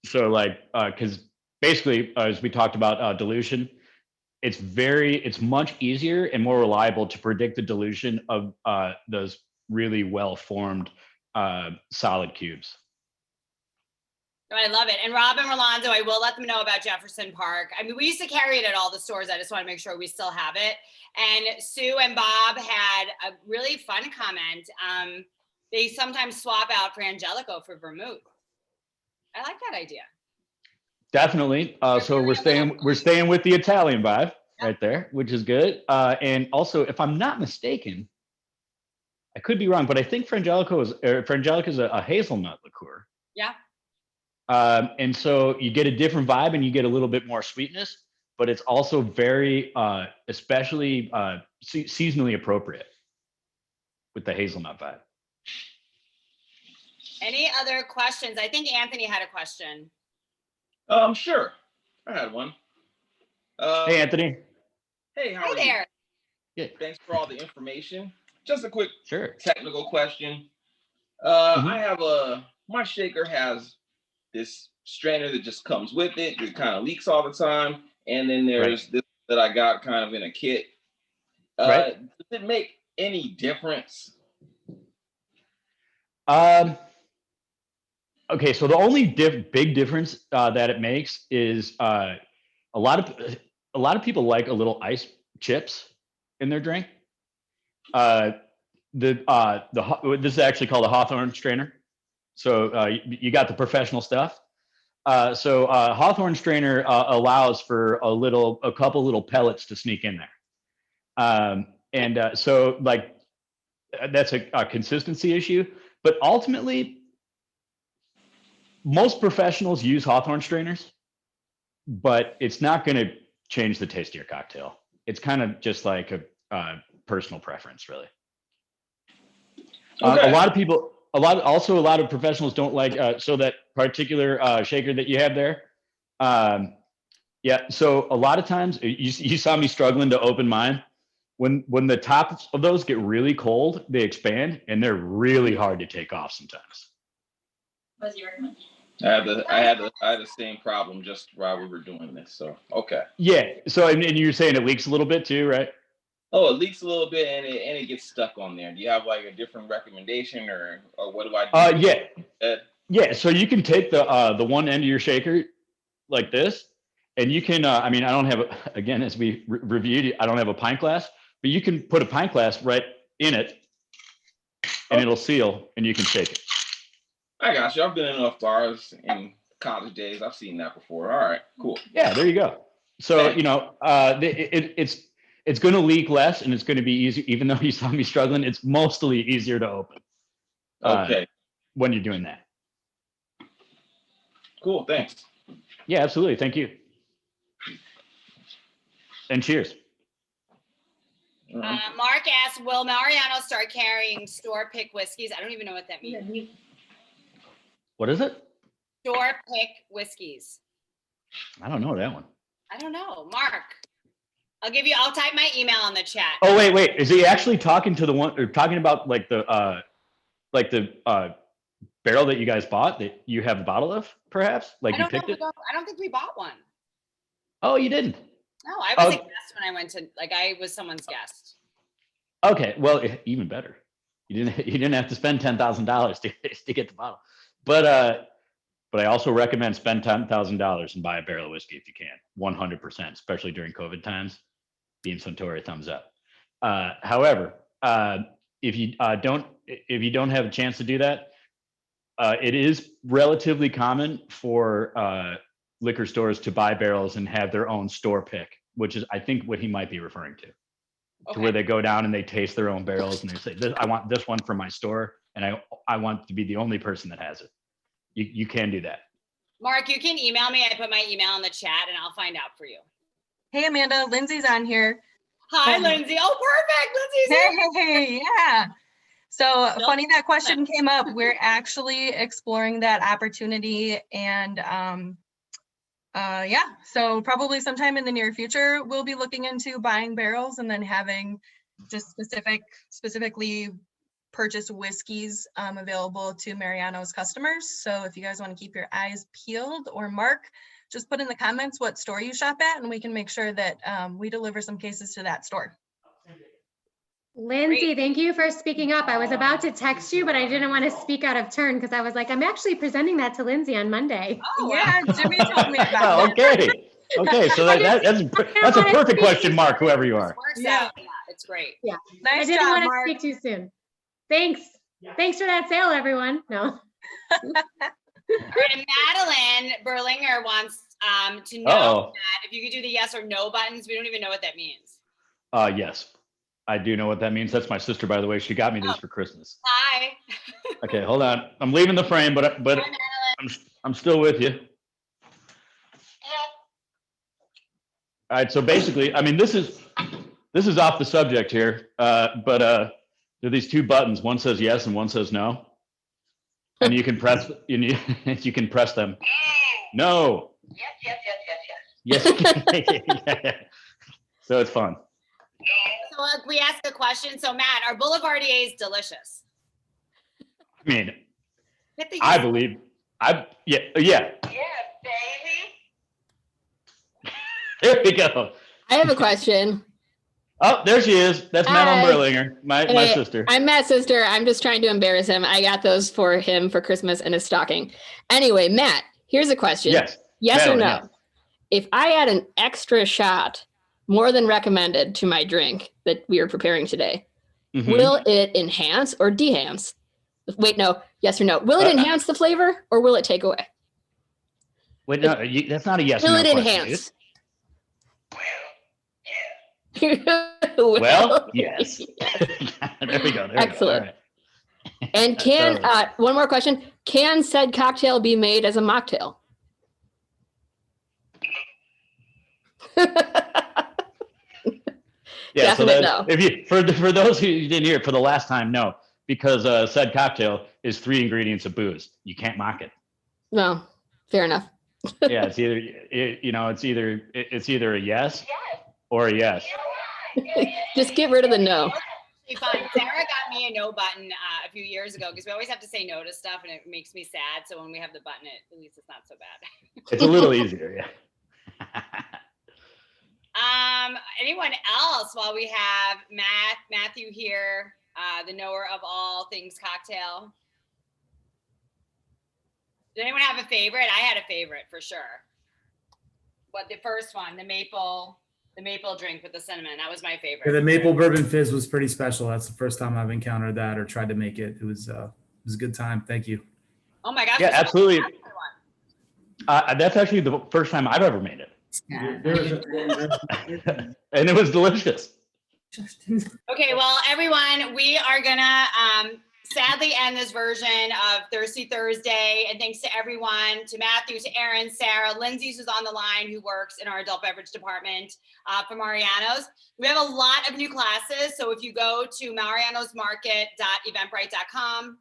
So like, cause basically as we talked about dilution, it's much easier and more reliable to predict the dilution of those really well-formed solid cubes. I love it. And Rob and Rolando, I will let them know about Jefferson Park. I mean, we used to carry it at all the stores. I just want to make sure we still have it. And Sue and Bob had a really fun comment. They sometimes swap out Frangelico for vermouth. I like that idea. Definitely. So we're staying with the Italian vibe right there, which is good. And also, if I'm not mistaken, I could be wrong, but I think Frangelico is a hazelnut liqueur. Yeah. And so you get a different vibe and you get a little bit more sweetness, but it's also very, especially seasonally appropriate with the hazelnut vibe. Any other questions? I think Anthony had a question. Sure. I had one. Hey, Anthony. Hey, how Hi are there. Yeah. you? Thanks for all the information. Just a quick Sure. technical question. I have my shaker has this strainer that just comes with it. It kind of leaks all the time. And then there's this that I got kind of in a kit. Does it make any difference? Okay, so the only big difference that it makes is a lot of people like a little ice chips in their drink. This is actually called a Hawthorne strainer. So you got the professional stuff. So Hawthorne strainer allows for a couple little pellets to sneak in there. So like that's a consistency issue, but ultimately most professionals use Hawthorne strainers, but it's not going to change the taste of your cocktail. It's kind of just like a personal preference, really. Okay. A lot of professionals don't like so that particular shaker that you have there. Yeah, so a lot of times you saw me struggling to open mine. When the tops of those get really cold, they expand and they're really hard to take off sometimes. What do you recommend? I had the same problem just while we were doing this. So okay. Yeah. So and you're saying it leaks a little bit too, right? Oh, it leaks a little bit and it gets stuck on there. Do you have like a different recommendation or what do I do? Yeah. So you can take the one end of your shaker like this, and you can. I mean, I don't have again as we reviewed. I don't have a pint glass, but you can put a pint glass right in it, and it'll seal, and you can shake it. I got you. I've been in enough bars in college days. I've seen that before. All right, cool. Yeah, there you go. So, it's going to leak less and it's going to be easier. Even though you saw me struggling, it's mostly easier to open. Okay. When you're doing that. Cool. Thanks. Yeah, absolutely. Thank you. And cheers. Mark asked, will Mariano start carrying store pick whiskeys? I don't even know what that means. What is it? Store pick whiskeys. I don't know that one. I don't know. Mark, I'll type my email on the chat. Oh, wait. Is he actually talking about like the barrel that you guys bought that you have a bottle of, perhaps? Like you picked it? I don't think we bought one. Oh, you didn't? No, I was a guest when I went to, I was someone's guest. Okay, well, even better. You didn't have to spend $10,000 to get the bottle. But I also recommend spend $10,000 and buy a barrel of whiskey if you can, 100%, especially during COVID times. Beam Suntory, thumbs up. However, if you don't have a chance to do that, It is relatively common for liquor stores to buy barrels and have their own store pick, which is, I think, what he might be referring to where they go down and they taste their own barrels and they say, I want this one for my store, and I want to be the only person that has it. You can do that. Mark, you can email me. I put my email in the chat and I'll find out for you. Hey, Amanda, Lindsay's on here. Hi, Lindsay. Oh, perfect. Lindsay's here. Hey, yeah. So funny that question came up. We're actually exploring that opportunity, and yeah, so probably sometime in the near future, we'll be looking into buying barrels and then having just specifically purchased whiskeys available to Mariano's customers. So if you guys want to keep your eyes peeled, or Mark, just put in the comments what store you shop at, and we can make sure that we deliver some cases to that store. Lindsay, thank you for speaking up. I was about to text you, but I didn't want to speak out of turn because I was like, I'm actually presenting that to Lindsay on Monday. Oh, Yeah, Jimmy told me about Okay. Okay. So that's a perfect question, Mark, whoever you are. Works Yeah. out. Yeah, it's great. Yeah. Nice I didn't job, want to Mark. speak too soon. Thanks. Thanks for that sale, everyone. No. All right, and Madeline Berlinger wants to know that if you could do the yes or no buttons. We don't even know what that means. Yes, I do know what that means. That's my sister, by the way. She got me this for Christmas. Hi. Okay, hold on. I'm leaving the frame, but Hi, Madeline. I'm still with you. All right. So basically, I mean, this is off the subject here, but there are these two buttons. One says yes and one says no, and you can press you can press them. No. Yes. Yeah. So it's fun. So we ask a question. So Matt, are Boulevardiers delicious? I mean, Hit the I yes. believe yeah. Yeah, baby. There we go. I have a question. Oh, there she is. That's Madeline Hi. Berlinger, my Hey, sister. I'm Matt's sister. I'm just trying to embarrass him. I got those for him for Christmas in his stocking. Anyway, Matt, here's a question. Yes. Yes or Madeline, no? yes. If I add an extra shot, more than recommended, to my drink that we are preparing today, Mhm. will it enhance or dehance? Wait, no. Yes or no? Will it enhance the flavor or will it take away? Wait, no, that's not a yes or Will no it question, enhance? Well, yes. There we go. Excellent. All right. And can, one more question. Can said cocktail be made as a mocktail? Yeah, so Definite that, no. if you for those who didn't hear it for the last time, no, because said cocktail is 3 ingredients of booze. You can't mock it. No, fair enough. Yeah, it's either it's either a yes or a yes. Just get rid of the no. Fun. Sarah got me a no button a few years ago because we always have to say no to stuff and it makes me sad. So when we have the button, at least it's not so bad. It's a little easier, yeah. Anyone else while we have Matthew here, the knower of all things cocktail? Did anyone have a favorite? I had a favorite for sure. What, the first one, the maple drink with the cinnamon. That was my favorite. Yeah, the Maple Bourbon Fizz was pretty special. That's the first time I've encountered that or tried to make it. It was a good time. Thank you. Oh my gosh. Yeah, absolutely. That's actually the first time I've ever made it. And it was delicious. Okay, well, everyone, we are gonna sadly end this version of Thirsty Thursday. And thanks to everyone, to Matthew, to Aaron, Sarah, Lindsay, who's on the line, who works in our adult beverage department for Mariano's. We have a lot of new classes. So if you go to marianosmarket.eventbrite.com,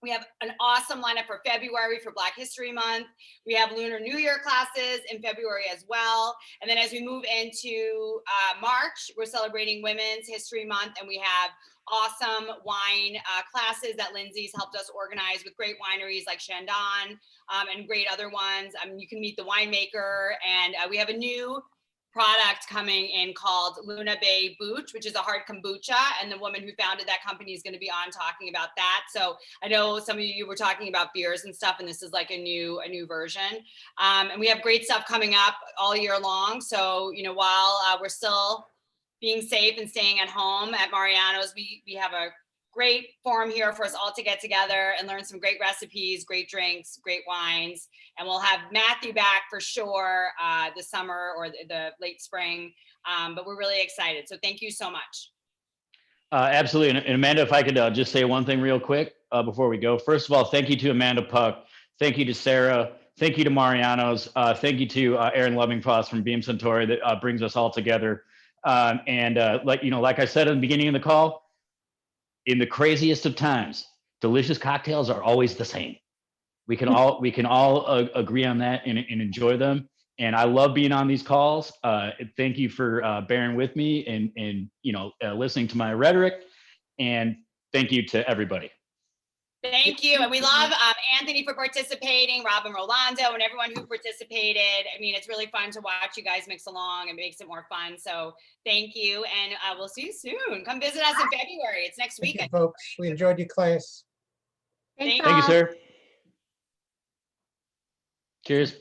we have an awesome lineup for February for Black History Month. We have Lunar New Year classes in February as well. And then as we move into March, we're celebrating Women's History Month, and we have awesome wine classes that Lindsay's helped us organize with great wineries like Chandon and great other ones. You can meet the winemaker, and we have a new product coming in called Luna Bay Booch, which is a hard kombucha, and the woman who founded that company is going to be on talking about that. So I know some of you were talking about beers and stuff, and this is like a new version. And we have great stuff coming up all year long. So, you know, while we're still being safe and staying at home at Mariano's, we have a great forum here for us all to get together and learn some great recipes, great drinks, great wines. And we'll have Matthew back for sure this summer or the late spring. But we're really excited. So thank you so much. Absolutely. And Amanda, if I could just say one thing real quick before we go. First of all, thank you to Amanda Puck. Thank you to Sarah. Thank you to Mariano's. Thank you to Aaron Lovingfoss from Beam Centauri that brings us all together. Like I said at the beginning of the call, in the craziest of times, delicious cocktails are always the same. We can all agree on that and enjoy them. And I love being on these calls. Thank you for bearing with me and listening to my rhetoric. And thank you to everybody. Thank you. And we love Anthony for participating, Robin Rolando, and everyone who participated. I mean, it's really fun to watch you guys mix along. It makes it more fun. So thank you. And we'll see you soon. Come visit us in February. It's next week. Thank you, folks. We enjoyed your class. Thanks, Thank Thank you, all. sir. Cheers.